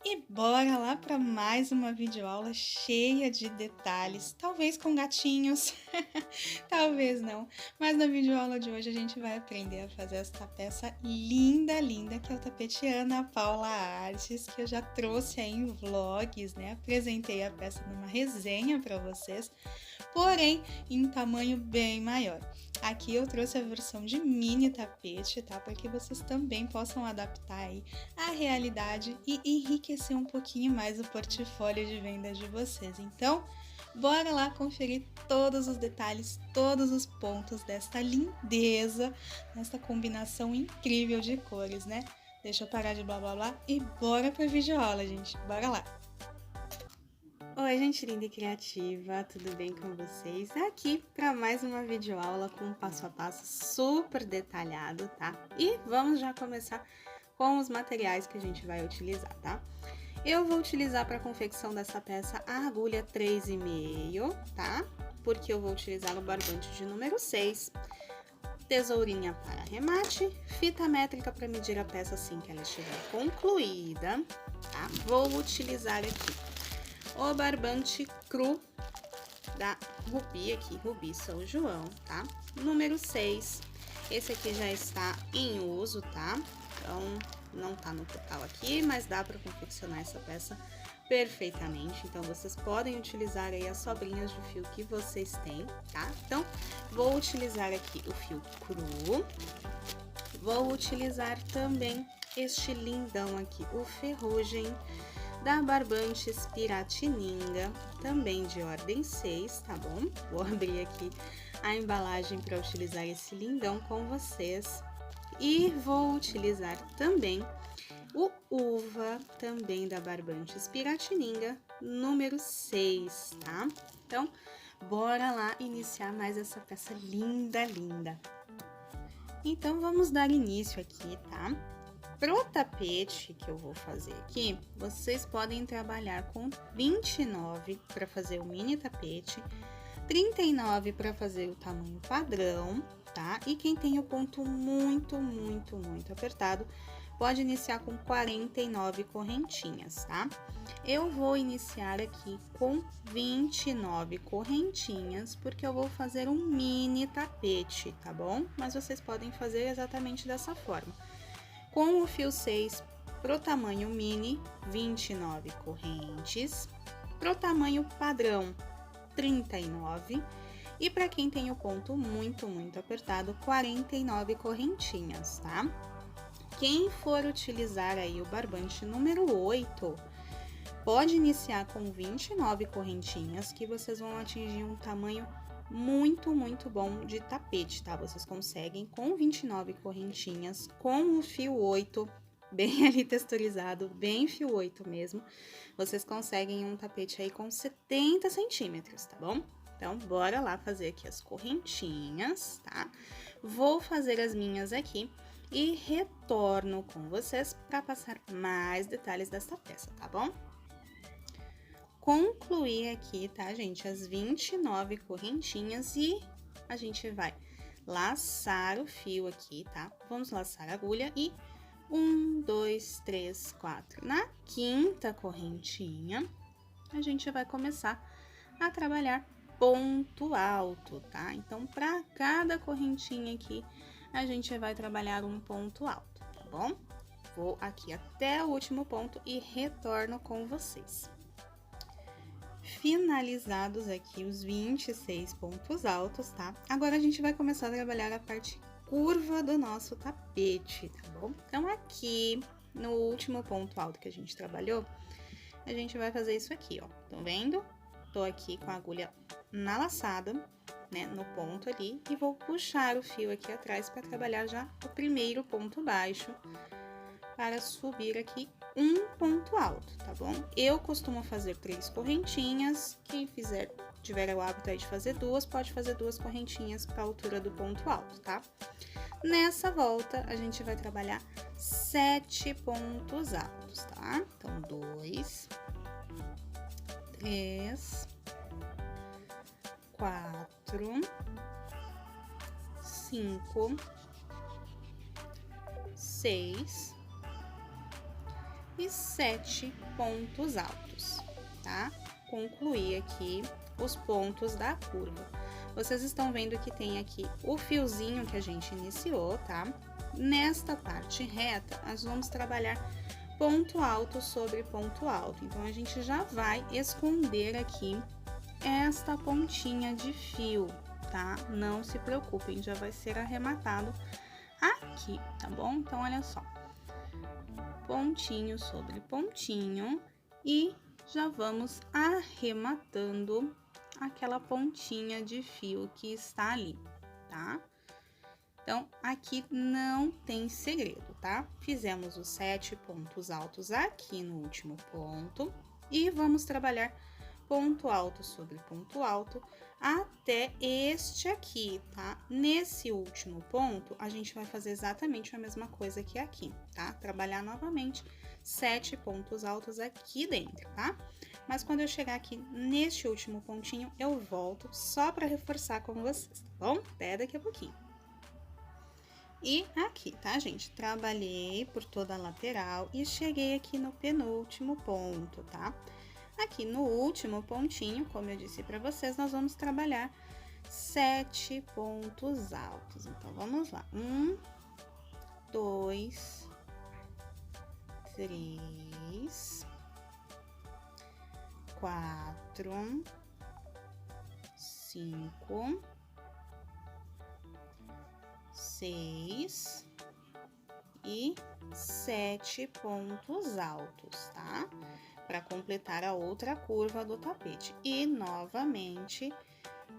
E bora lá para mais uma videoaula cheia de detalhes, talvez com gatinhos, talvez não, mas na videoaula de hoje a gente vai aprender a fazer esta peça linda, linda, que é o tapete Ana Paula Artes, que eu já trouxe aí em vlogs, né? Apresentei a peça numa resenha para vocês, porém em tamanho bem maior. Aqui eu trouxe a versão de mini tapete, tá? Para que vocês também possam adaptar aí a realidade e enriquecer um pouquinho mais o portfólio de vendas de vocês. Então, bora lá conferir todos os detalhes, todos os pontos desta lindeza, nesta combinação incrível de cores, né? Deixa eu parar de blá blá blá e bora pra videoaula, gente. Bora lá! Oi, gente linda e criativa, tudo bem com vocês? Aqui para mais uma videoaula com um passo a passo super detalhado, tá? E vamos já começar com os materiais que a gente vai utilizar, tá? Eu vou utilizar para a confecção dessa peça a agulha 3,5, tá? Porque eu vou utilizar o barbante de número 6, tesourinha para arremate, fita métrica para medir a peça assim que ela estiver concluída, tá? Vou utilizar aqui o barbante cru da Rubi, aqui, Rubi São João, tá? Número 6. Esse aqui já está em uso, tá? Então, não tá no total aqui, mas dá para confeccionar essa peça perfeitamente. Então, vocês podem utilizar aí as sobrinhas de fio que vocês têm, tá? Então, vou utilizar aqui o fio cru. Vou utilizar também este lindão aqui, o Ferrugem, da Barbantes Piratininga, também de ordem 6, tá bom? Vou abrir aqui a embalagem para utilizar esse lindão com vocês. E vou utilizar também o Uva, também da Barbantes Piratininga, número 6, tá? Então, bora lá iniciar mais essa peça linda, linda. Então, vamos dar início aqui, tá? Pro tapete que eu vou fazer aqui, vocês podem trabalhar com 29 para fazer o mini tapete, 39 para fazer o tamanho padrão, tá? E quem tem o ponto muito apertado, pode iniciar com 49 correntinhas, tá? Eu vou iniciar aqui com 29 correntinhas, porque eu vou fazer um mini tapete, tá bom? Mas vocês podem fazer exatamente dessa forma. Com o fio 6 pro tamanho mini, 29 correntes, pro tamanho padrão, 39, e para quem tem o ponto muito apertado, 49 correntinhas, tá? Quem for utilizar aí o barbante número 8, pode iniciar com 29 correntinhas, que vocês vão atingir um tamanho muito bom de tapete, tá? Vocês conseguem com 29 correntinhas, com o fio 8, bem ali texturizado, bem fio 8 mesmo, vocês conseguem um tapete aí com 70 centímetros, tá bom? Então, bora lá fazer aqui as correntinhas, tá? Vou fazer as minhas aqui e retorno com vocês para passar mais detalhes dessa peça, tá bom? Concluir aqui, tá, gente, as 29 correntinhas e a gente vai laçar o fio aqui, tá? Vamos laçar a agulha e 1, 2, 3, 4. Na quinta correntinha, a gente vai começar a trabalhar ponto alto, tá? Então, para cada correntinha aqui, a gente vai trabalhar um ponto alto, tá bom? Vou aqui até o último ponto e retorno com vocês. Finalizados aqui os 26 pontos altos, tá? Agora a gente vai começar a trabalhar a parte curva do nosso tapete, tá bom? Então, aqui no último ponto alto que a gente trabalhou, a gente vai fazer isso aqui, ó. Estão vendo? Tô aqui com a agulha na laçada, né, no ponto ali, e vou puxar o fio aqui atrás para trabalhar já o primeiro ponto baixo, para subir aqui um ponto alto, tá bom? Eu costumo fazer 3 correntinhas, quem tiver o hábito aí de fazer 2, pode fazer 2 correntinhas para a altura do ponto alto, tá? Nessa volta, a gente vai trabalhar 7 pontos altos, tá? Então, 2, 3, 4, 5, 6, e 7 pontos altos, tá? Concluir aqui os pontos da curva. Vocês estão vendo que tem aqui o fiozinho que a gente iniciou, tá? Nesta parte reta, nós vamos trabalhar ponto alto sobre ponto alto. Então, a gente já vai esconder aqui esta pontinha de fio, tá? Não se preocupem, já vai ser arrematado aqui, tá bom? Então, olha só. Pontinho sobre pontinho e já vamos arrematando aquela pontinha de fio que está ali, tá? Então, aqui não tem segredo, tá? Fizemos os 7 pontos altos aqui no último ponto e vamos trabalhar ponto alto sobre ponto alto até este aqui, tá? Nesse último ponto, a gente vai fazer exatamente a mesma coisa que aqui, tá? Trabalhar novamente 7 pontos altos aqui dentro, tá? Mas quando eu chegar aqui neste último pontinho, eu volto só para reforçar com vocês, tá bom? Até daqui a pouquinho. E aqui, tá, gente? Trabalhei por toda a lateral e cheguei aqui no penúltimo ponto, tá? Aqui no último pontinho, como eu disse para vocês, nós vamos trabalhar 7 pontos altos. Então, vamos lá. 1, 2, 3, 4, 5, 6 e 7 pontos altos, tá? Para completar a outra curva do tapete. E novamente,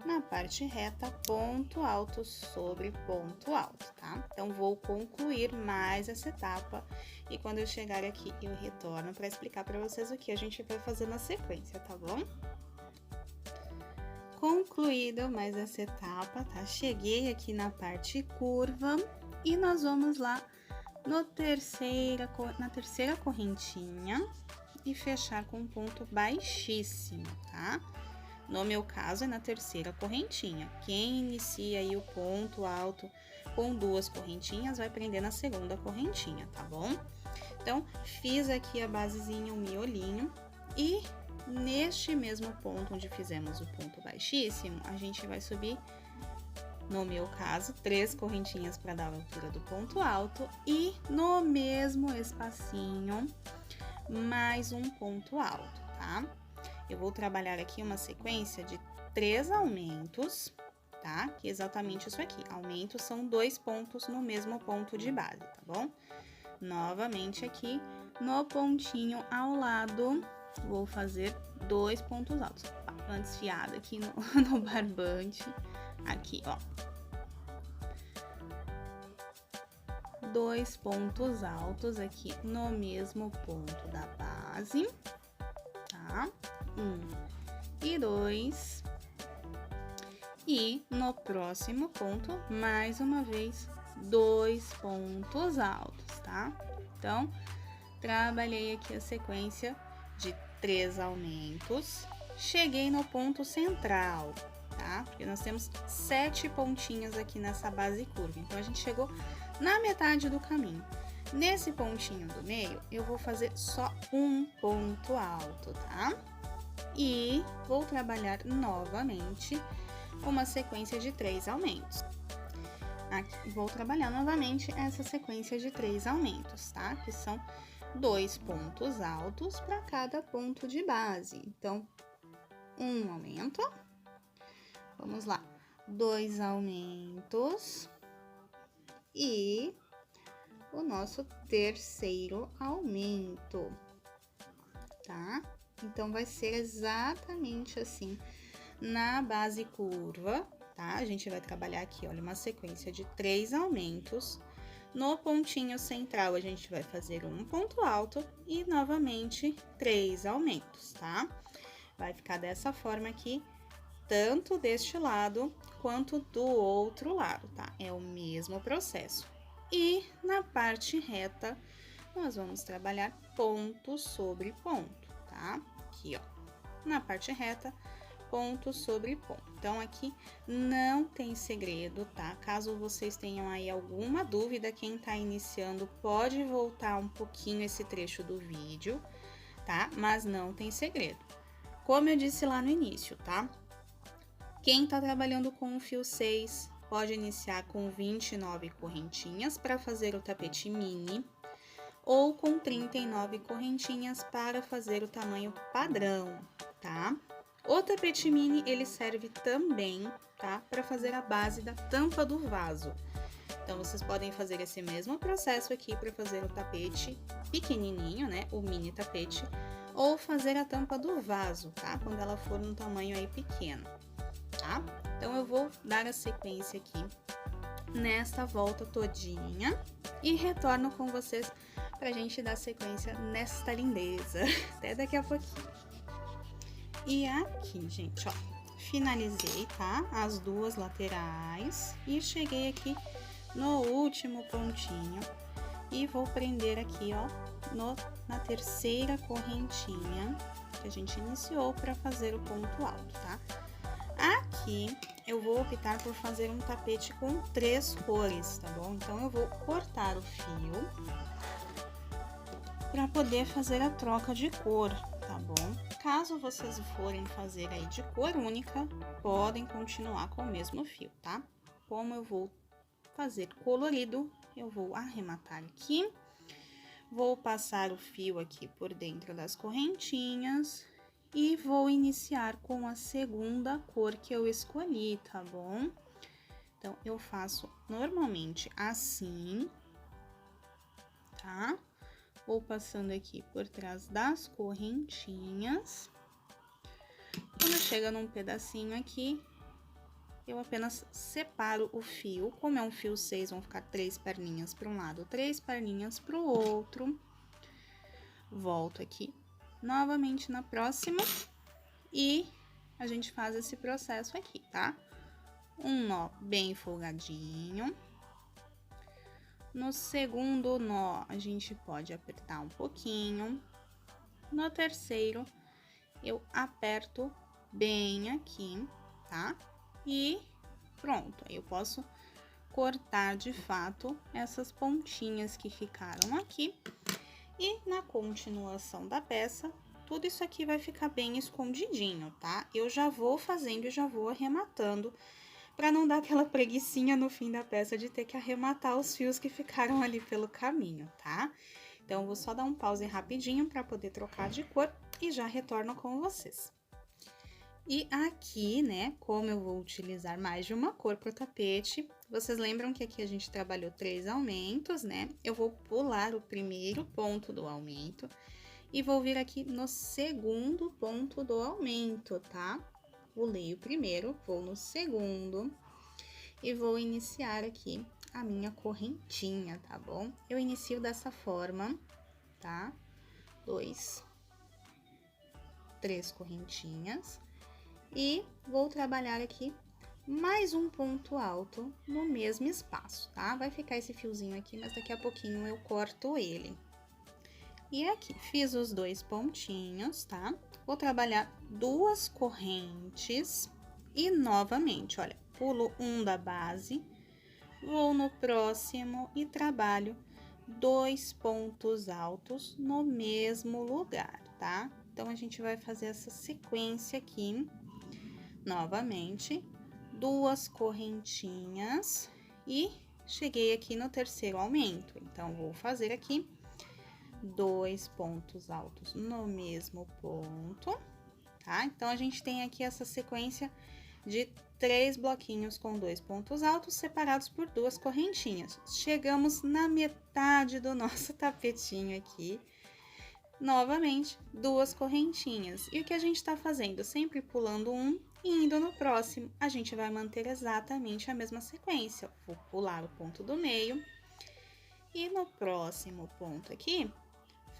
na parte reta, ponto alto sobre ponto alto, tá? Então, vou concluir mais essa etapa e quando eu chegar aqui, eu retorno para explicar para vocês o que a gente vai fazer na sequência, tá bom? Concluído mais essa etapa, tá? Cheguei aqui na parte curva e nós vamos lá na terceira correntinha e fechar com um ponto baixíssimo, tá? No meu caso, é na terceira correntinha. Quem inicia aí o ponto alto com 2 correntinhas vai prender na segunda correntinha, tá bom? Então, fiz aqui a basezinha, o miolinho e neste mesmo ponto onde fizemos o ponto baixíssimo, a gente vai subir, no meu caso, 3 correntinhas para dar a altura do ponto alto e no mesmo espacinho, mais um ponto alto, tá? Eu vou trabalhar aqui uma sequência de 3 aumentos, tá? Que é exatamente isso aqui. Aumentos são 2 pontos no mesmo ponto de base, tá bom? Novamente aqui no pontinho ao lado, vou fazer 2 pontos altos. Opa, uma desfiada aqui no barbante, aqui, ó. 2 pontos altos aqui no mesmo ponto da base, tá? 1 e 2. E no próximo ponto, mais uma vez, 2 pontos altos, tá? Então, trabalhei aqui a sequência de 3 aumentos, cheguei no ponto central, tá? Porque nós temos 7 pontinhos aqui nessa base curva, então a gente chegou na metade do caminho. Nesse pontinho do meio, eu vou fazer só um ponto alto, tá? E vou trabalhar novamente uma sequência de 3 aumentos. Aqui, vou trabalhar novamente essa sequência de 3 aumentos, tá? Que são 2 pontos altos para cada ponto de base. Então, um aumento. Vamos lá. 2 aumentos. E o nosso terceiro aumento, tá? Então, vai ser exatamente assim na base curva, tá? A gente vai trabalhar aqui, olha, uma sequência de 3 aumentos. No pontinho central, a gente vai fazer um ponto alto e, novamente, 3 aumentos, tá? Vai ficar dessa forma aqui, tanto deste lado quanto do outro lado, tá? É o mesmo processo. E na parte reta, nós vamos trabalhar ponto sobre ponto, tá? Aqui, ó. Na parte reta, ponto sobre ponto. Então, aqui não tem segredo, tá? Caso vocês tenham aí alguma dúvida, quem tá iniciando pode voltar um pouquinho esse trecho do vídeo, tá? Mas não tem segredo. Como eu disse lá no início, tá? Quem tá trabalhando com o fio 6 pode iniciar com 29 correntinhas para fazer o tapete mini, ou com 39 correntinhas para fazer o tamanho padrão, tá? O tapete mini, ele serve também, tá? Para fazer a base da tampa do vaso. Então, vocês podem fazer esse mesmo processo aqui para fazer o tapete pequenininho, né? O mini tapete, ou fazer a tampa do vaso, tá? Quando ela for num tamanho aí pequeno, tá? Então, eu vou dar a sequência aqui nesta volta todinha e retorno com vocês pra gente dar sequência nesta lindeza. Até daqui a pouquinho. E aqui, gente, ó, finalizei, tá? As duas laterais e cheguei aqui no último pontinho e vou prender aqui, ó, na terceira correntinha que a gente iniciou para fazer o ponto alto, tá? Aqui eu vou optar por fazer um tapete com 3 cores, tá bom? Então, eu vou cortar o fio para poder fazer a troca de cor, tá bom? Caso vocês forem fazer aí de cor única, podem continuar com o mesmo fio, tá? Como eu vou fazer colorido, eu vou arrematar aqui, vou passar o fio aqui por dentro das correntinhas e vou iniciar com a segunda cor que eu escolhi, tá bom? Então, eu faço normalmente assim, tá? Vou passando aqui por trás das correntinhas. Quando chega num pedacinho aqui, eu apenas separo o fio. Como é um fio 6, vão ficar 3 perninhas para um lado, 3 perninhas para o outro. Volto aqui novamente na próxima e a gente faz esse processo aqui, tá? Um nó bem folgadinho. No segundo nó, a gente pode apertar um pouquinho. No terceiro, eu aperto bem aqui, tá? E pronto, aí eu posso cortar de fato essas pontinhas que ficaram aqui. E na continuação da peça, tudo isso aqui vai ficar bem escondidinho, tá? Eu já vou fazendo e já vou arrematando, para não dar aquela preguicinha no fim da peça de ter que arrematar os fios que ficaram ali pelo caminho, tá? Então, eu vou só dar um pause rapidinho para poder trocar de cor e já retorno com vocês. E aqui, né, como eu vou utilizar mais de uma cor pro tapete, vocês lembram que aqui a gente trabalhou 3 aumentos, né? Eu vou pular o primeiro ponto do aumento e vou vir aqui no segundo ponto do aumento, tá? Pulei o primeiro, vou no segundo e vou iniciar aqui a minha correntinha, tá bom? Eu inicio dessa forma, tá? 2, 3 correntinhas e vou trabalhar aqui mais um ponto alto no mesmo espaço, tá? Vai ficar esse fiozinho aqui, mas daqui a pouquinho eu corto ele. E aqui, fiz os 2 pontinhos, tá? Vou trabalhar 2 correntes e novamente, olha, pulo um da base, vou no próximo e trabalho 2 pontos altos no mesmo lugar, tá? Então, a gente vai fazer essa sequência aqui, novamente, 2 correntinhas e cheguei aqui no terceiro aumento. Então, vou fazer aqui 2 pontos altos no mesmo ponto, tá? Então, a gente tem aqui essa sequência de 3 bloquinhos com 2 pontos altos separados por 2 correntinhas. Chegamos na metade do nosso tapetinho aqui. Novamente, 2 correntinhas. E o que a gente tá fazendo? Sempre pulando um e indo no próximo. A gente vai manter exatamente a mesma sequência. Vou pular o ponto do meio e no próximo ponto aqui,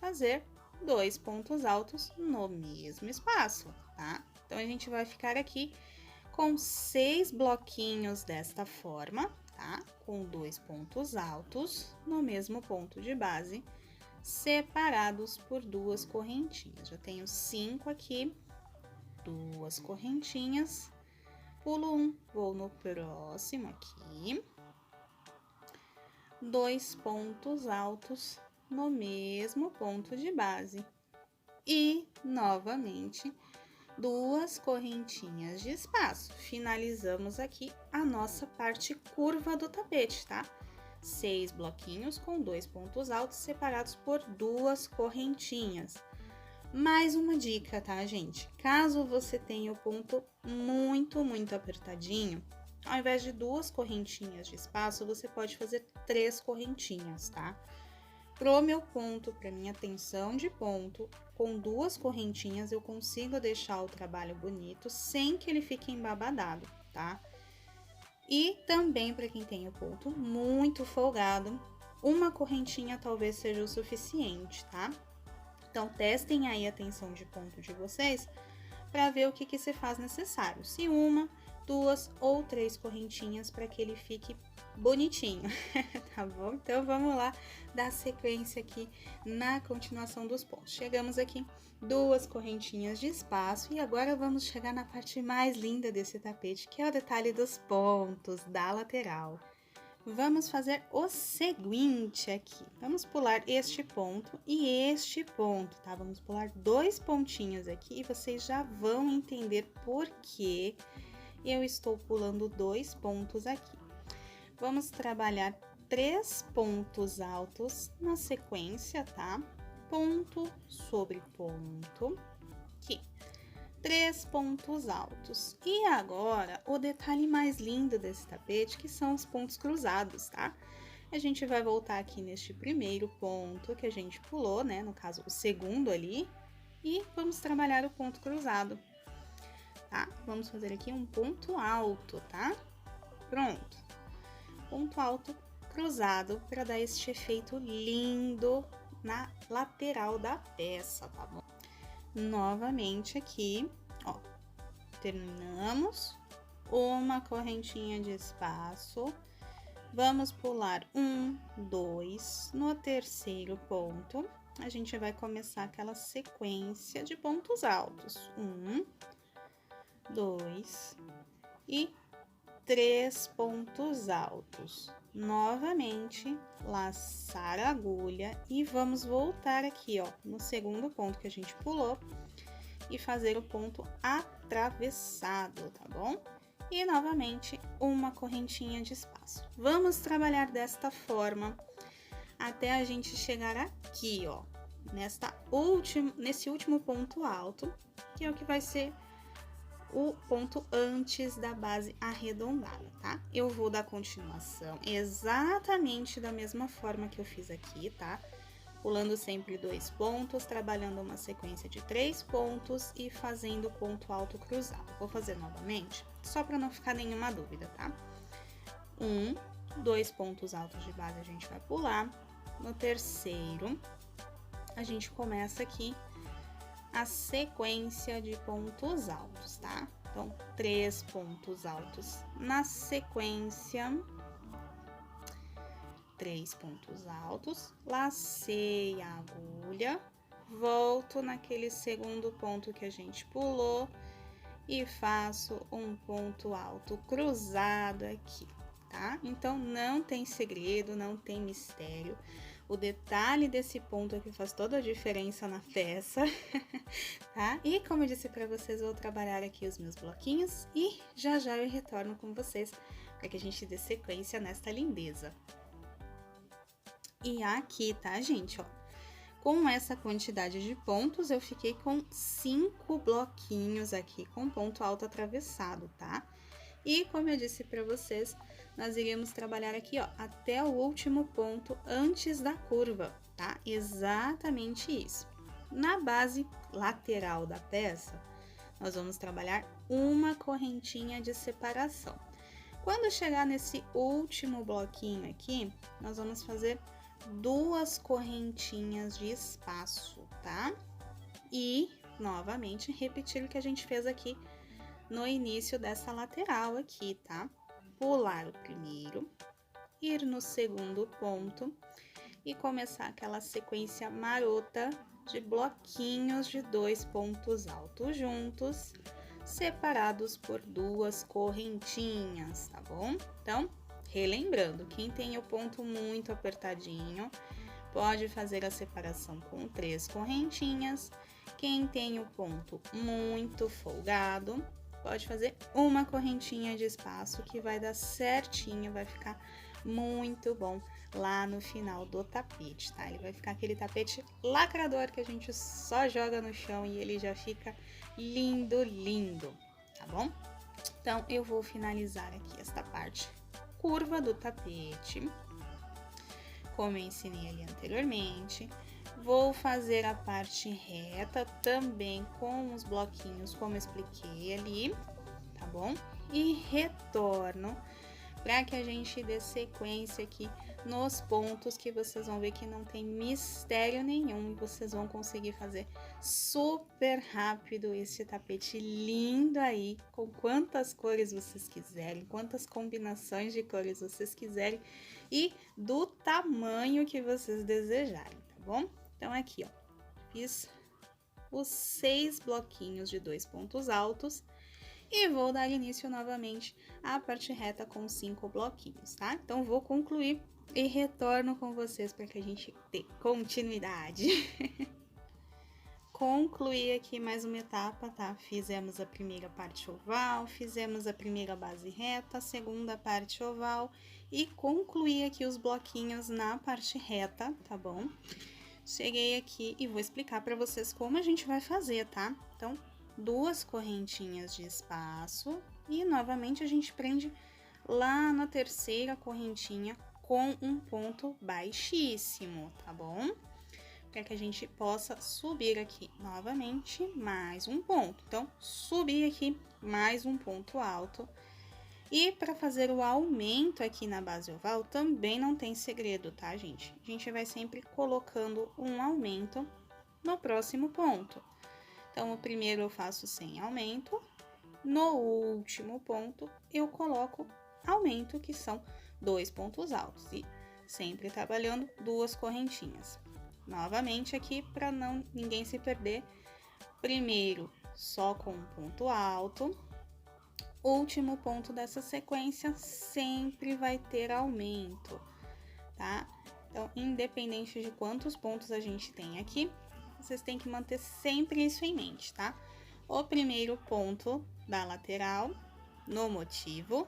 fazer 2 pontos altos no mesmo espaço, tá? Então, a gente vai ficar aqui com 6 bloquinhos desta forma, tá? Com 2 pontos altos no mesmo ponto de base, separados por 2 correntinhas. Já tenho 5 aqui 2 correntinhas, pulo 1, vou no próximo aqui, 2 pontos altos no mesmo ponto de base e novamente 2 correntinhas de espaço. Finalizamos aqui a nossa parte curva do tapete, tá? 6 bloquinhos com 2 pontos altos separados por 2 correntinhas. Mais uma dica, tá, gente? Caso você tenha o ponto muito apertadinho, ao invés de 2 correntinhas de espaço, você pode fazer 3 correntinhas, tá? Pro meu ponto, para minha tensão de ponto, com 2 correntinhas eu consigo deixar o trabalho bonito sem que ele fique embabadado, tá? E também para quem tem o ponto muito folgado, uma correntinha talvez seja o suficiente, tá? Então, testem aí a tensão de ponto de vocês para ver o que se faz necessário. Se 1, 2 ou 3 correntinhas para que ele fique bonitinho, tá bom? Então, vamos lá dar sequência aqui na continuação dos pontos. Chegamos aqui, 2 correntinhas de espaço e agora vamos chegar na parte mais linda desse tapete, que é o detalhe dos pontos da lateral. Vamos fazer o seguinte aqui, vamos pular este ponto e este ponto, tá? Vamos pular 2 pontinhos aqui e vocês já vão entender por que eu estou pulando 2 pontos aqui. Vamos trabalhar 3 pontos altos na sequência, tá? Ponto sobre ponto, aqui. 3 pontos altos. E agora, o detalhe mais lindo desse tapete, que são os pontos cruzados, tá? A gente vai voltar aqui neste primeiro ponto que a gente pulou, né? No caso, o segundo ali. E vamos trabalhar o ponto cruzado, tá? Vamos fazer aqui um ponto alto, tá? Pronto. Ponto alto cruzado para dar este efeito lindo na lateral da peça, tá bom? Novamente aqui, ó, terminamos uma correntinha de espaço, vamos pular 1, 2, no terceiro ponto, a gente vai começar aquela sequência de pontos altos, 1, 2 e 3 pontos altos. Novamente, laçar a agulha e vamos voltar aqui, ó, no segundo ponto que a gente pulou e fazer o ponto atravessado, tá bom? E novamente, uma correntinha de espaço. Vamos trabalhar desta forma até a gente chegar aqui, ó, nesse último ponto alto, que é o que vai ser o ponto antes da base arredondada, tá? Eu vou dar continuação exatamente da mesma forma que eu fiz aqui, tá? Pulando sempre 2 pontos, trabalhando uma sequência de 3 pontos e fazendo ponto alto cruzado. Vou fazer novamente, só para não ficar nenhuma dúvida, tá? 2 pontos altos de base a gente vai pular. No terceiro, a gente começa aqui a sequência de pontos altos, tá? Então, 3 pontos altos na sequência, 3 pontos altos, lacei a agulha, volto naquele segundo ponto que a gente pulou e faço um ponto alto cruzado aqui, tá? Então, não tem segredo, não tem mistério. O detalhe desse ponto aqui faz toda a diferença na peça, tá? E como eu disse para vocês, vou trabalhar aqui os meus bloquinhos e já eu retorno com vocês para que a gente dê sequência nesta lindeza. E aqui, tá, gente, ó, com essa quantidade de pontos, eu fiquei com 5 bloquinhos aqui com ponto alto atravessado, tá? E como eu disse para vocês, nós iremos trabalhar aqui, ó, até o último ponto antes da curva, tá? Exatamente isso. Na base lateral da peça, nós vamos trabalhar uma correntinha de separação. Quando chegar nesse último bloquinho aqui, nós vamos fazer 2 correntinhas de espaço, tá? E, novamente, repetir o que a gente fez aqui no início dessa lateral aqui, tá? Pular o primeiro, ir no segundo ponto e começar aquela sequência marota de bloquinhos de 2 pontos altos juntos, separados por 2 correntinhas, tá bom? Então, relembrando, quem tem o ponto muito apertadinho, pode fazer a separação com 3 correntinhas. Quem tem o ponto muito folgado, pode fazer uma correntinha de espaço que vai dar certinho, vai ficar muito bom lá no final do tapete, tá? Ele vai ficar aquele tapete lacrador que a gente só joga no chão e ele já fica lindo, lindo, tá bom? Então, eu vou finalizar aqui esta parte curva do tapete, como eu ensinei ali anteriormente. Vou fazer a parte reta também com os bloquinhos, como eu expliquei ali, tá bom? E retorno para que a gente dê sequência aqui nos pontos, que vocês vão ver que não tem mistério nenhum e vocês vão conseguir fazer super rápido esse tapete lindo aí, com quantas cores vocês quiserem, quantas combinações de cores vocês quiserem e do tamanho que vocês desejarem, tá bom? Então, aqui, ó, fiz os 6 bloquinhos de 2 pontos altos e vou dar início novamente à parte reta com 5 bloquinhos, tá? Então, vou concluir e retorno com vocês para que a gente dê continuidade. Concluí aqui mais uma etapa, tá? Fizemos a primeira parte oval, fizemos a primeira base reta, a segunda parte oval e concluí aqui os bloquinhos na parte reta, tá bom? Cheguei aqui e vou explicar para vocês como a gente vai fazer, tá? Então, 2 correntinhas de espaço e novamente a gente prende lá na terceira correntinha com um ponto baixíssimo, tá bom? Para que a gente possa subir aqui novamente mais um ponto. Então, subir aqui mais um ponto alto. E para fazer o aumento aqui na base oval também não tem segredo, tá, gente? A gente vai sempre colocando um aumento no próximo ponto. Então, o primeiro eu faço sem aumento, no último ponto eu coloco aumento, que são 2 pontos altos, e sempre trabalhando 2 correntinhas. Novamente aqui, para ninguém se perder, primeiro só com um ponto alto, último ponto dessa sequência sempre vai ter aumento, tá? Então, independente de quantos pontos a gente tem aqui, vocês têm que manter sempre isso em mente, tá? O primeiro ponto da lateral, no motivo,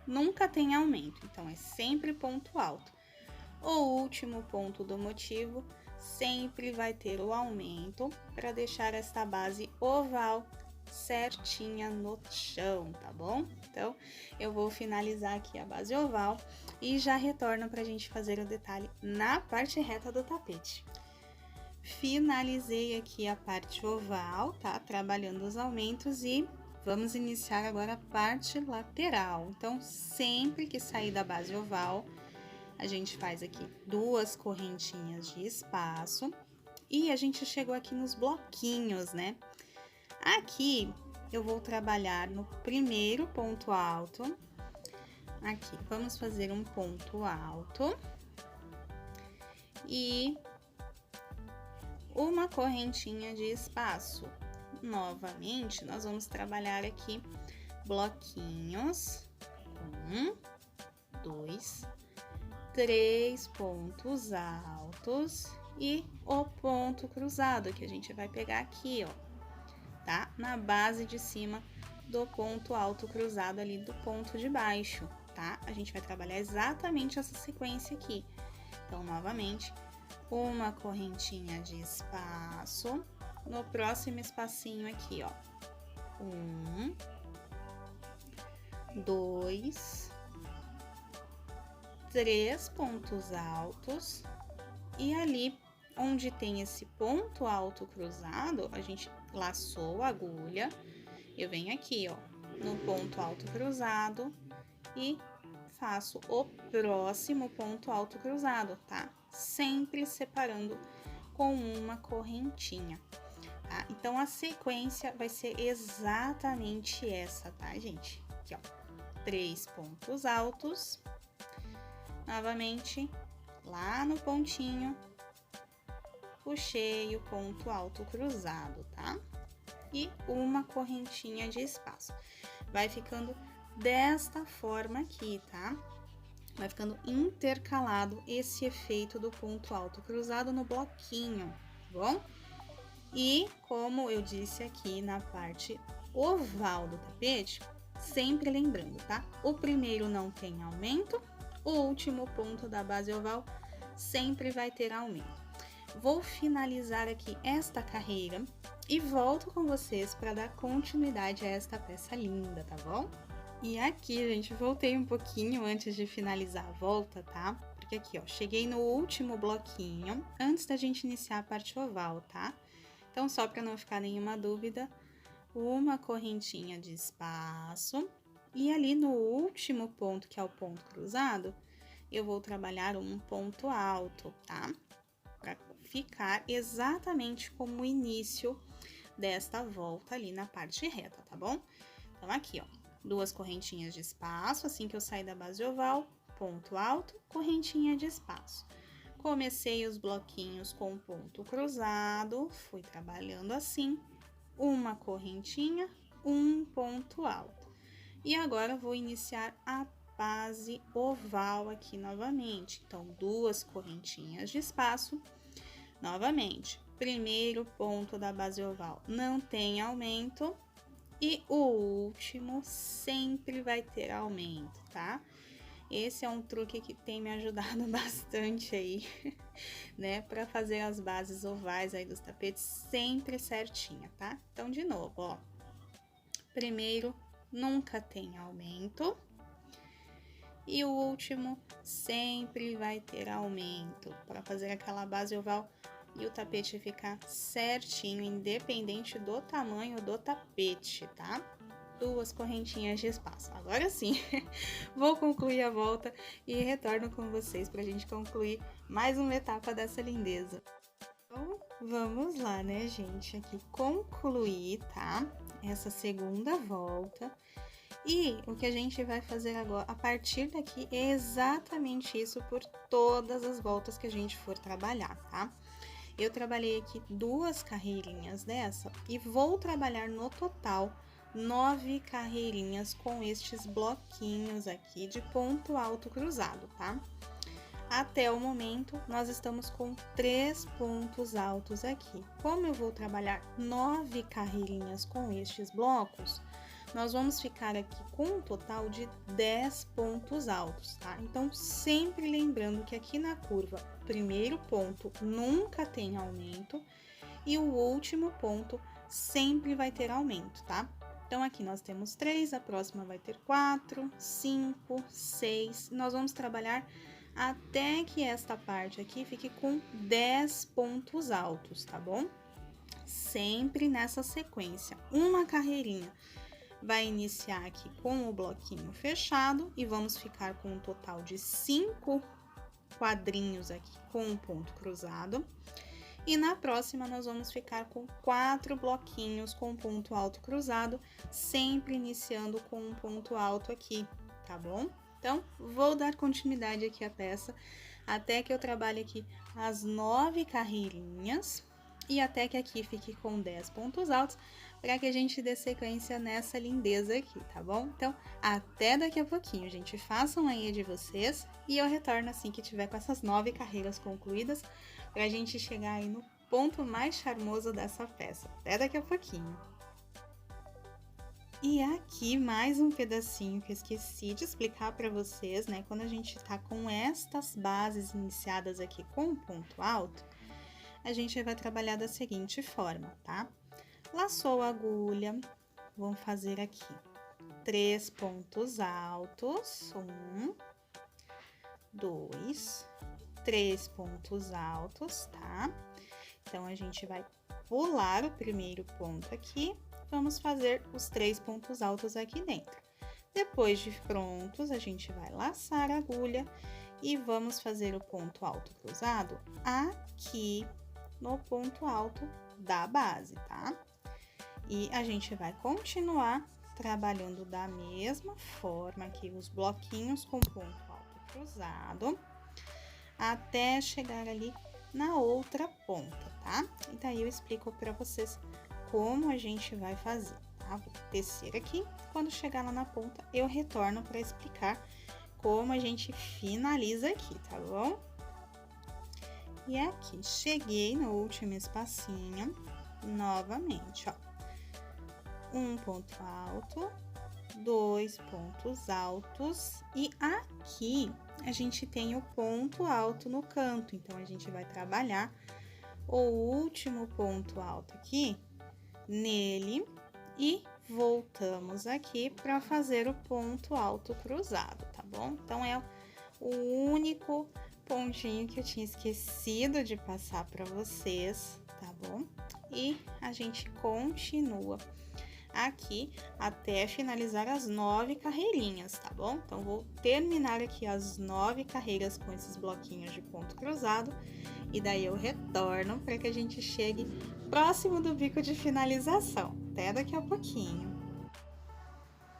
nunca tem aumento, então é sempre ponto alto. O último ponto do motivo sempre vai ter o aumento para deixar esta base oval certinha no chão, tá bom? Então, eu vou finalizar aqui a base oval e já retorno para a gente fazer o detalhe na parte reta do tapete. Finalizei aqui a parte oval, tá? Trabalhando os aumentos e vamos iniciar agora a parte lateral. Então, sempre que sair da base oval, a gente faz aqui 2 correntinhas de espaço e a gente chegou aqui nos bloquinhos, né? Aqui eu vou trabalhar no primeiro ponto alto. Aqui, vamos fazer um ponto alto e uma correntinha de espaço. Novamente, nós vamos trabalhar aqui bloquinhos, 1, 2, 3 pontos altos e o ponto cruzado, que a gente vai pegar aqui, ó, tá? Na base de cima do ponto alto cruzado ali do ponto de baixo, tá? A gente vai trabalhar exatamente essa sequência aqui. Então, novamente, uma correntinha de espaço no próximo espacinho aqui, ó. 1, 2, 3 pontos altos e ali onde tem esse ponto alto cruzado, a gente laçou a agulha, eu venho aqui, ó, no ponto alto cruzado e faço o próximo ponto alto cruzado, tá? Sempre separando com uma correntinha, tá? Então, a sequência vai ser exatamente essa, tá, gente? Aqui, ó, 3 pontos altos, novamente, lá no pontinho, puxei o ponto alto cruzado, tá? E uma correntinha de espaço. Vai ficando desta forma aqui, tá? Vai ficando intercalado esse efeito do ponto alto cruzado no bloquinho, tá bom? E como eu disse aqui na parte oval do tapete, sempre lembrando, tá? O primeiro não tem aumento, o último ponto da base oval sempre vai ter aumento. Vou finalizar aqui esta carreira e volto com vocês para dar continuidade a esta peça linda, tá bom? E aqui, gente, voltei um pouquinho antes de finalizar a volta, tá? Porque aqui, ó, cheguei no último bloquinho antes da gente iniciar a parte oval, tá? Então, só para não ficar nenhuma dúvida, uma correntinha de espaço e ali no último ponto, que é o ponto cruzado, eu vou trabalhar um ponto alto, tá? Para ficar exatamente como o início desta volta ali na parte reta, tá bom? Então, aqui, ó, duas correntinhas de espaço, assim que eu sair da base oval, ponto alto, correntinha de espaço. Comecei os bloquinhos com ponto cruzado, fui trabalhando assim, uma correntinha, um ponto alto. E agora vou iniciar a base oval aqui novamente. Então, duas correntinhas de espaço, novamente. Primeiro ponto da base oval não tem aumento e o último sempre vai ter aumento, tá? Esse é um truque que tem me ajudado bastante aí, né? Para fazer as bases ovais aí dos tapetes sempre certinha, tá? Então, de novo, ó. Primeiro, nunca tem aumento. E o último sempre vai ter aumento, para fazer aquela base oval e o tapete ficar certinho, independente do tamanho do tapete, tá? Duas correntinhas de espaço. Agora sim, vou concluir a volta e retorno com vocês pra gente concluir mais uma etapa dessa lindeza. Então, vamos lá, né, gente? Aqui concluir, tá? Essa segunda volta. E o que a gente vai fazer agora, a partir daqui, é exatamente isso por todas as voltas que a gente for trabalhar, tá? Eu trabalhei aqui duas carreirinhas dessa e vou trabalhar no total 9 carreirinhas com estes bloquinhos aqui de ponto alto cruzado, tá? Até o momento, nós estamos com 3 pontos altos aqui. Como eu vou trabalhar 9 carreirinhas com estes blocos, nós vamos ficar aqui com um total de 10 pontos altos, tá? Então, sempre lembrando que aqui na curva, o primeiro ponto nunca tem aumento e o último ponto sempre vai ter aumento, tá? Então, aqui nós temos 3, a próxima vai ter 4, 5, 6. Nós vamos trabalhar até que esta parte aqui fique com 10 pontos altos, tá bom? Sempre nessa sequência, uma carreirinha vai iniciar aqui com o bloquinho fechado e vamos ficar com um total de 5 quadrinhos aqui com um ponto cruzado. E na próxima nós vamos ficar com 4 bloquinhos com ponto alto cruzado, sempre iniciando com um ponto alto aqui, tá bom? Então, vou dar continuidade aqui à peça, até que eu trabalhe aqui as 9 carreirinhas e até que aqui fique com 10 pontos altos, para que a gente dê sequência nessa lindeza aqui, tá bom? Então, até daqui a pouquinho, gente. Façam aí a de vocês e eu retorno assim que tiver com essas 9 carreiras concluídas, pra gente chegar aí no ponto mais charmoso dessa peça. Até daqui a pouquinho. E aqui mais um pedacinho que eu esqueci de explicar para vocês, né? Quando a gente tá com estas bases iniciadas aqui com ponto alto, a gente vai trabalhar da seguinte forma, tá? Laçou a agulha, vamos fazer aqui 3 pontos altos, 1, 2, 3 pontos altos, tá? Então, a gente vai pular o primeiro ponto aqui, vamos fazer os 3 pontos altos aqui dentro. Depois de prontos, a gente vai laçar a agulha e vamos fazer o ponto alto cruzado aqui no ponto alto da base, tá? E a gente vai continuar trabalhando da mesma forma aqui, os bloquinhos com ponto alto cruzado, até chegar ali na outra ponta, tá? E daí eu explico para vocês como a gente vai fazer, tá? Vou tecer aqui, quando chegar lá na ponta, eu retorno para explicar como a gente finaliza aqui, tá bom? E aqui, cheguei no último espacinho, novamente, ó. Um ponto alto, 2 pontos altos, e aqui a gente tem o ponto alto no canto, então a gente vai trabalhar o último ponto alto aqui nele e voltamos aqui para fazer o ponto alto cruzado, tá bom? Então é o único pontinho que eu tinha esquecido de passar para vocês, tá bom? E a gente continua aqui até finalizar as 9 carreirinhas, tá bom? Então, vou terminar aqui as 9 carreiras com esses bloquinhos de ponto cruzado e daí eu retorno para que a gente chegue próximo do bico de finalização. Até daqui a pouquinho.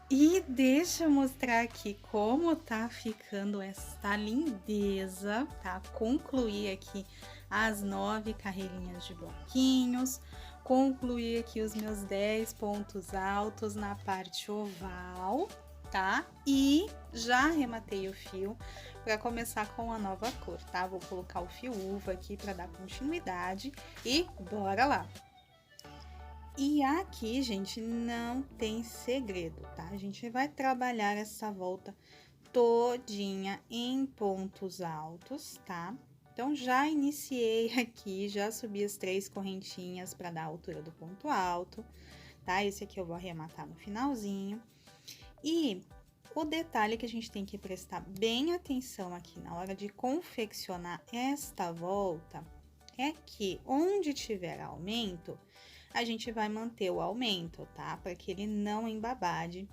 E deixa eu mostrar aqui como tá ficando esta lindeza, tá? Concluí aqui as 9 carreirinhas de bloquinhos, concluí aqui os meus 10 pontos altos na parte oval, tá? E já arrematei o fio para começar com a nova cor, tá? Vou colocar o fio uva aqui para dar continuidade e bora lá! E aqui, gente, não tem segredo, tá? A gente vai trabalhar essa volta todinha em pontos altos, tá? Então, já iniciei aqui, já subi as 3 correntinhas para dar a altura do ponto alto, tá? Esse aqui eu vou arrematar no finalzinho. E o detalhe que a gente tem que prestar bem atenção aqui na hora de confeccionar esta volta é que onde tiver aumento, a gente vai manter o aumento, tá? Para que ele não embabade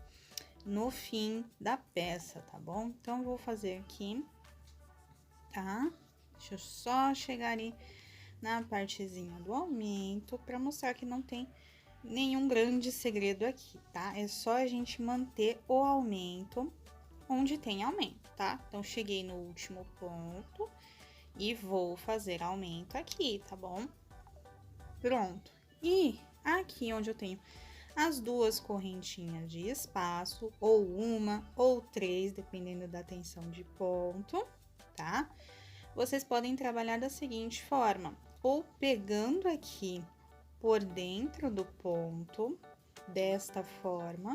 no fim da peça, tá bom? Então, eu vou fazer aqui, tá? Deixa eu só chegar ali na partezinha do aumento para mostrar que não tem nenhum grande segredo aqui, tá? É só a gente manter o aumento onde tem aumento, tá? Então, cheguei no último ponto e vou fazer aumento aqui, tá bom? Pronto. E aqui onde eu tenho as 2 correntinhas de espaço, ou uma, ou 3, dependendo da tensão de ponto, tá? Vocês podem trabalhar da seguinte forma, ou pegando aqui por dentro do ponto, desta forma,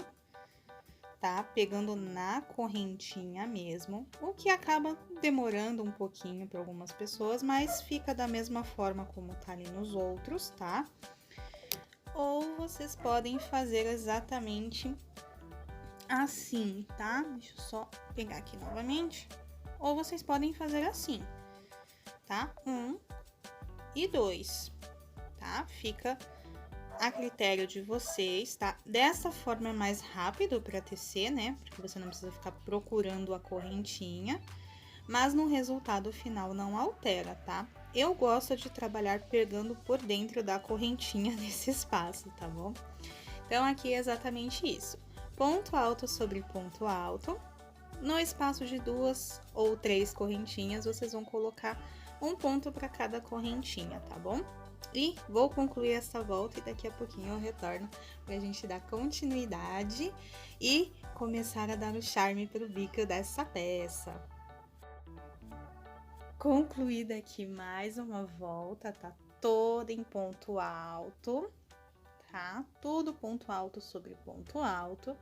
tá? Pegando na correntinha mesmo, o que acaba demorando um pouquinho para algumas pessoas, mas fica da mesma forma como tá ali nos outros, tá? Ou vocês podem fazer exatamente assim, tá? Deixa eu só pegar aqui novamente. Ou vocês podem fazer assim, tá? 1 e 2, tá? Fica a critério de vocês, tá? Dessa forma é mais rápido para tecer, né? Porque você não precisa ficar procurando a correntinha, mas no resultado final não altera, tá? Eu gosto de trabalhar pegando por dentro da correntinha nesse espaço, tá bom? Então, aqui é exatamente isso. Ponto alto sobre ponto alto. No espaço de 2 ou 3 correntinhas, vocês vão colocar um ponto para cada correntinha, tá bom? E vou concluir essa volta e daqui a pouquinho eu retorno pra gente dar continuidade e começar a dar o charme pro bico dessa peça. Concluída aqui mais uma volta, tá toda em ponto alto, tá? Tudo ponto alto sobre ponto alto.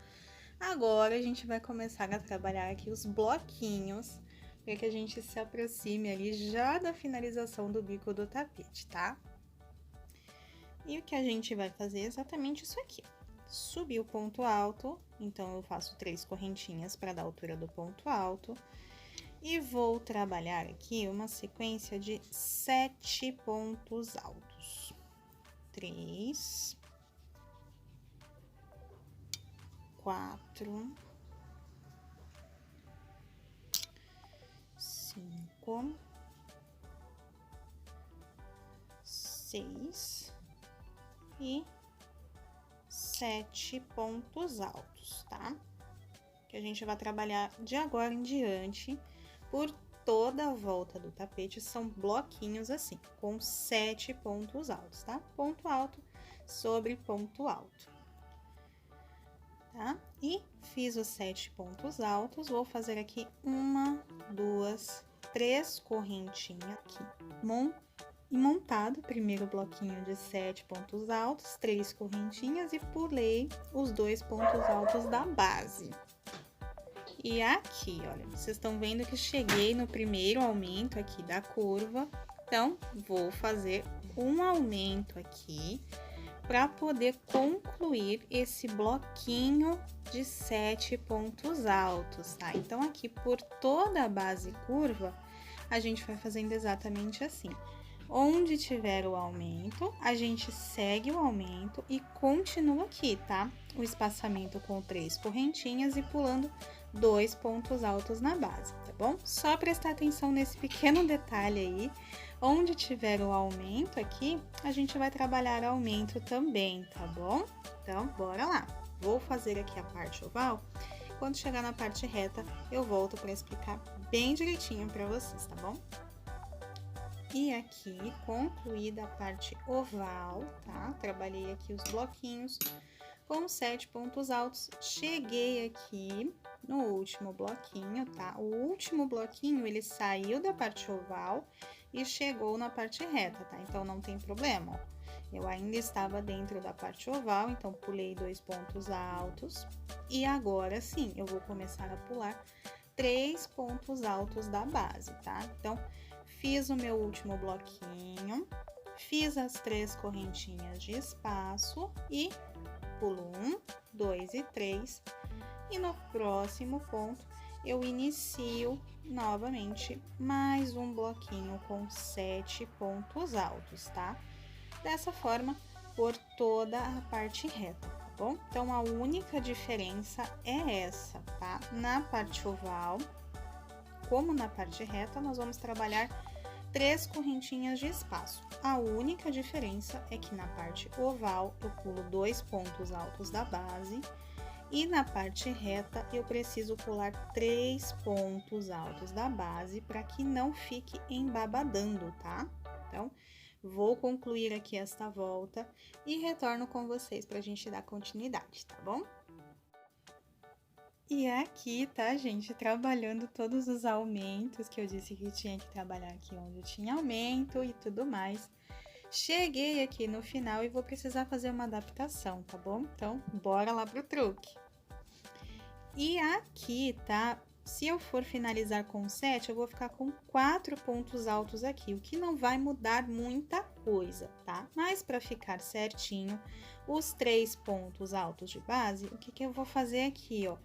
Agora, a gente vai começar a trabalhar aqui os bloquinhos, para que a gente se aproxime ali já da finalização do bico do tapete, tá? E o que a gente vai fazer é exatamente isso aqui. Subir o ponto alto, então eu faço 3 correntinhas para dar a altura do ponto alto. E vou trabalhar aqui uma sequência de 7 pontos altos. 3, 4, 5, 6 e 7 pontos altos, tá? Que a gente vai trabalhar de agora em diante por toda a volta do tapete são bloquinhos assim, com 7 pontos altos, tá? Ponto alto sobre ponto alto, tá? E fiz os 7 pontos altos, vou fazer aqui 1, 2, 3 correntinhas aqui, montado o primeiro bloquinho de 7 pontos altos, 3 correntinhas e pulei os 2 pontos altos da base. E aqui, olha, vocês estão vendo que cheguei no primeiro aumento aqui da curva, então vou fazer um aumento aqui para poder concluir esse bloquinho de 7 pontos altos, tá? Então, aqui por toda a base curva, a gente vai fazendo exatamente assim. Onde tiver o aumento, a gente segue o aumento e continua aqui, tá? O espaçamento com 3 correntinhas e pulando 2 pontos altos na base, tá bom? Só prestar atenção nesse pequeno detalhe aí. Onde tiver o aumento aqui, a gente vai trabalhar aumento também, tá bom? Então, bora lá. Vou fazer aqui a parte oval. Quando chegar na parte reta, eu volto para explicar bem direitinho para vocês, tá bom? E aqui, concluída a parte oval, tá? Trabalhei aqui os bloquinhos com 7 pontos altos. Cheguei aqui no último bloquinho, tá? O último bloquinho, ele saiu da parte oval e chegou na parte reta, tá? Então, não tem problema, ó. Eu ainda estava dentro da parte oval, então pulei 2 pontos altos. E agora sim, eu vou começar a pular 3 pontos altos da base, tá? Então, fiz o meu último bloquinho, fiz as 3 correntinhas de espaço e pulo 1, 2 e 3. E no próximo ponto, eu inicio novamente mais um bloquinho com 7 pontos altos, tá? Dessa forma, por toda a parte reta, tá bom? Então, a única diferença é essa, tá? Na parte oval, como na parte reta, nós vamos trabalhar 3 correntinhas de espaço. A única diferença é que na parte oval, eu pulo 2 pontos altos da base e na parte reta, eu preciso pular 3 pontos altos da base para que não fique embabadando, tá? Então, vou concluir aqui esta volta e retorno com vocês para a gente dar continuidade, tá bom? E aqui, tá, gente, trabalhando todos os aumentos que eu disse que tinha que trabalhar aqui onde tinha aumento e tudo mais. Cheguei aqui no final e vou precisar fazer uma adaptação, tá bom? Então, bora lá pro truque. E aqui, tá? Se eu for finalizar com 7, eu vou ficar com 4 pontos altos aqui, o que não vai mudar muita coisa, tá? Mas para ficar certinho, os 3 pontos altos de base, o que que eu vou fazer aqui, ó?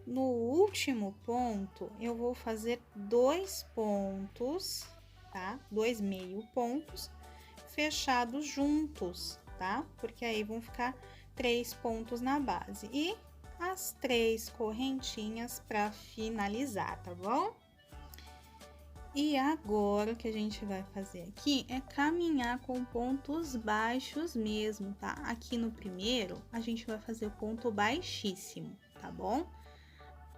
No último ponto, eu vou fazer 2 pontos, tá? 2 meio pontos fechados juntos, tá? Porque aí vão ficar 3 pontos na base. E as 3 correntinhas para finalizar, tá bom? E agora o que a gente vai fazer aqui é caminhar com pontos baixos mesmo, tá? Aqui no primeiro, a gente vai fazer o ponto baixíssimo, tá bom?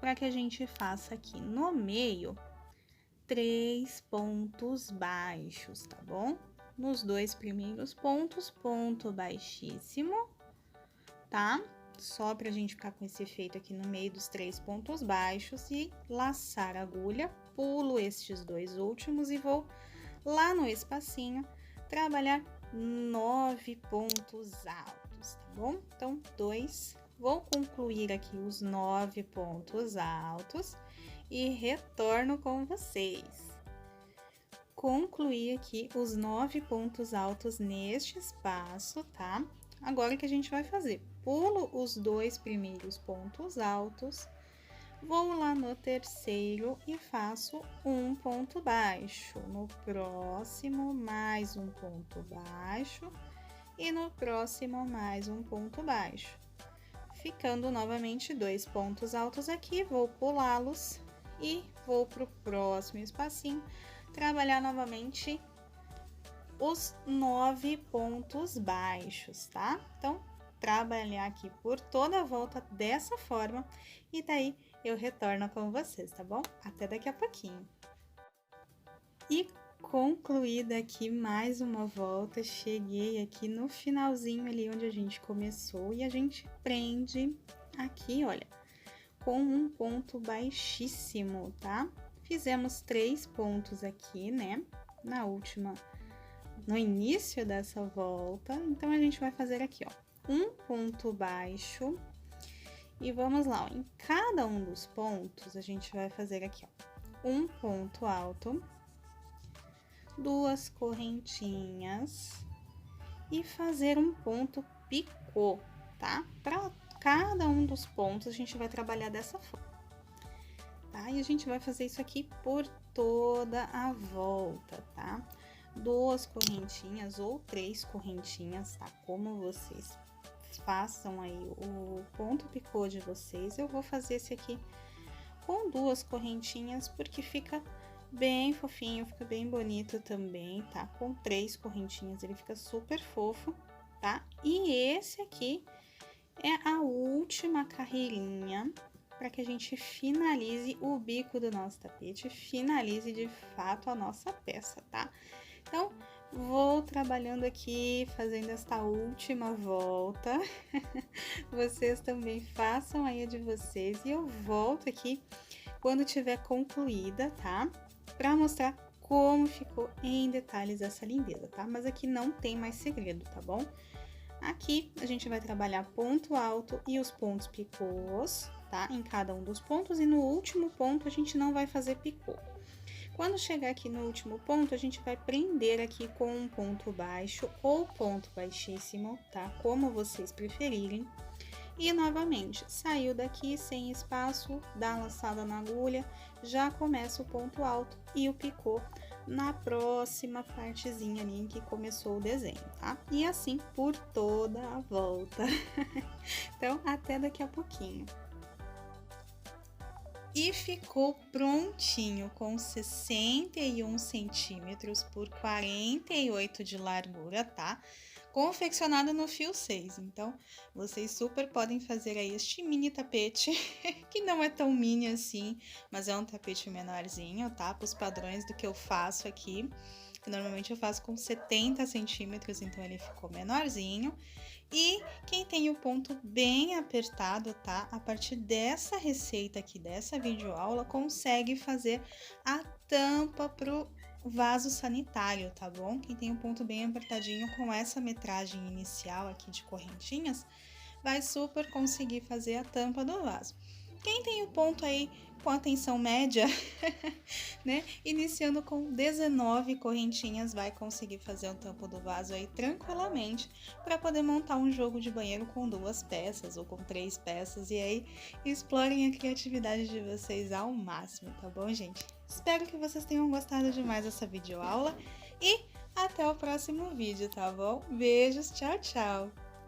Para que a gente faça aqui no meio 3 pontos baixos, tá bom? Nos 2 primeiros pontos, ponto baixíssimo, tá? Só pra gente ficar com esse efeito aqui no meio dos 3 pontos baixos e laçar a agulha, pulo estes 2 últimos e vou lá no espacinho trabalhar 9 pontos altos, tá bom? Então, 2. Vou concluir aqui os 9 pontos altos e retorno com vocês. Concluí aqui os 9 pontos altos neste espaço, tá? Agora o que a gente vai fazer? Pulo os 2 primeiros pontos altos, vou lá no terceiro e faço um ponto baixo. No próximo, mais um ponto baixo e no próximo, mais um ponto baixo. Ficando novamente 2 pontos altos aqui, vou pulá-los e vou para o próximo espacinho, trabalhar novamente os 9 pontos baixos, tá? Então, trabalhar aqui por toda a volta dessa forma e daí eu retorno com vocês, tá bom? Até daqui a pouquinho. E concluída aqui mais uma volta, cheguei aqui no finalzinho ali onde a gente começou e a gente prende aqui, olha, com um ponto baixíssimo, tá? Fizemos 3 pontos aqui, né? No início dessa volta, então a gente vai fazer aqui, ó, um ponto baixo e vamos lá, ó, em cada um dos pontos a gente vai fazer aqui, ó, um ponto alto, 2 correntinhas e fazer um ponto picô, tá? Para cada um dos pontos a gente vai trabalhar dessa forma, tá? E a gente vai fazer isso aqui por toda a volta, tá? 2 correntinhas ou 3 correntinhas, tá? Como vocês façam aí o ponto picô de vocês. Eu vou fazer esse aqui com 2 correntinhas porque fica bem fofinho, fica bem bonito também, tá? Com 3 correntinhas ele fica super fofo, tá? E esse aqui é a última carreirinha para que a gente finalize o bico do nosso tapete, finalize de fato a nossa peça, tá? Então, vou trabalhando aqui, fazendo esta última volta. Vocês também façam aí a de vocês e eu volto aqui quando tiver concluída, tá? Para mostrar como ficou em detalhes essa lindeza, tá? Mas aqui não tem mais segredo, tá bom? Aqui a gente vai trabalhar ponto alto e os pontos picôs, tá? Em cada um dos pontos e no último ponto a gente não vai fazer picô. Quando chegar aqui no último ponto, a gente vai prender aqui com um ponto baixo ou ponto baixíssimo, tá? Como vocês preferirem. E novamente, saiu daqui sem espaço, dá uma laçada na agulha, já começa o ponto alto e o picô na próxima partezinha ali em que começou o desenho, tá? E assim por toda a volta. Então, até daqui a pouquinho. E ficou prontinho com 61 centímetros por 48 de largura, tá? Confeccionado no fio 6, então vocês super podem fazer aí este mini tapete, que não é tão mini assim, mas é um tapete menorzinho, tá? Para os padrões do que eu faço aqui, que normalmente eu faço com 70 centímetros, então ele ficou menorzinho. E quem tem o ponto bem apertado, tá? A partir dessa receita aqui, dessa videoaula, consegue fazer a tampa pro vaso sanitário, tá bom? Quem tem um ponto bem apertadinho com essa metragem inicial aqui de correntinhas, vai super conseguir fazer a tampa do vaso. Quem tem o ponto aí com a tensão média, né? Iniciando com 19 correntinhas, vai conseguir fazer o tampo do vaso aí tranquilamente para poder montar um jogo de banheiro com 2 peças ou com 3 peças. E aí, explorem a criatividade de vocês ao máximo, tá bom, gente? Espero que vocês tenham gostado demais dessa videoaula e até o próximo vídeo, tá bom? Beijos, tchau, tchau!